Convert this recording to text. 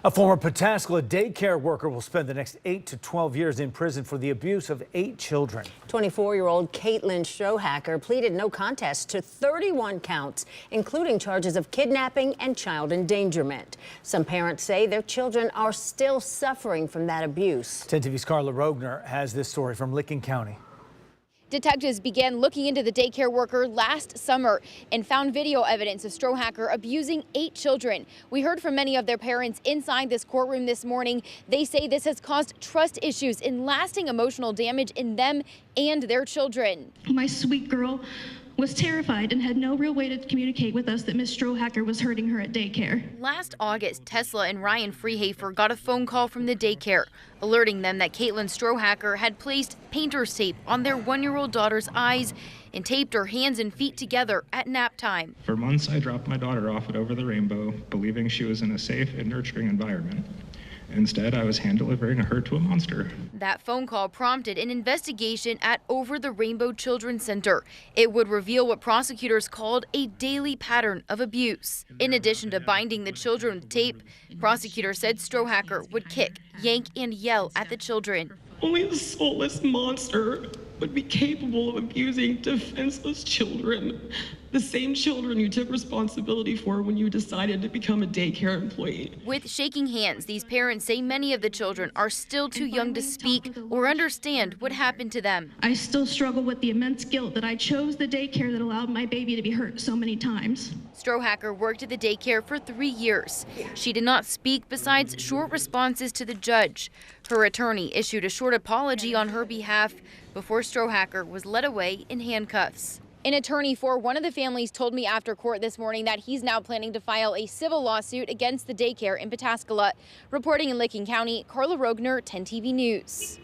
A former Pataskala daycare worker will spend the next 8 to 12 years in prison for the abuse of 8 children. 24-year-old Strohacker pleaded no contest to 31 counts, including charges of kidnapping and child endangerment. Some parents say their children are still suffering from that abuse. 10 TV's Carla Rogner has this story from Licking County. Detectives began looking into the daycare worker last summer and found video evidence of Strohacker abusing 8 children. We heard from many of their parents inside this courtroom this morning. They say this has caused trust issues and lasting emotional damage in them and their children. My sweet girl was terrified and had no real way to communicate with us that Miss Strohacker was hurting her at daycare. Last August, Tesla and Ryan Freehafer got a phone call from the daycare, alerting them that Strohacker had placed painter's tape on their 1-year-old daughter's eyes and taped her hands and feet together at nap time. For months, I dropped my daughter off at Over the Rainbow, believing she was in a safe and nurturing environment. Instead, I was hand-delivering her to a monster. That phone call prompted an investigation at Over the Rainbow Children's Center. It would reveal what prosecutors called a daily pattern of abuse. In addition to binding the children with tape, prosecutors said Strohacker would kick, yank, and yell at the children. Only a soulless monster would be capable of abusing defenseless children. The same children you took responsibility for when you decided to become a daycare employee. With shaking hands, these parents say many of the children are still too young to speak or understand what happened to them. I still struggle with the immense guilt that I chose the daycare that allowed my baby to be hurt so many times. Strohacker worked at the daycare for 3 years. She did not speak besides short responses to the judge. Her attorney issued a short apology on her behalf before Strohacker was led away in handcuffs. An attorney for one of the families told me after court this morning that he's now planning to file a civil lawsuit against the daycare in Pataskala. Reporting in Licking County, Carla Rogner, 10 TV News.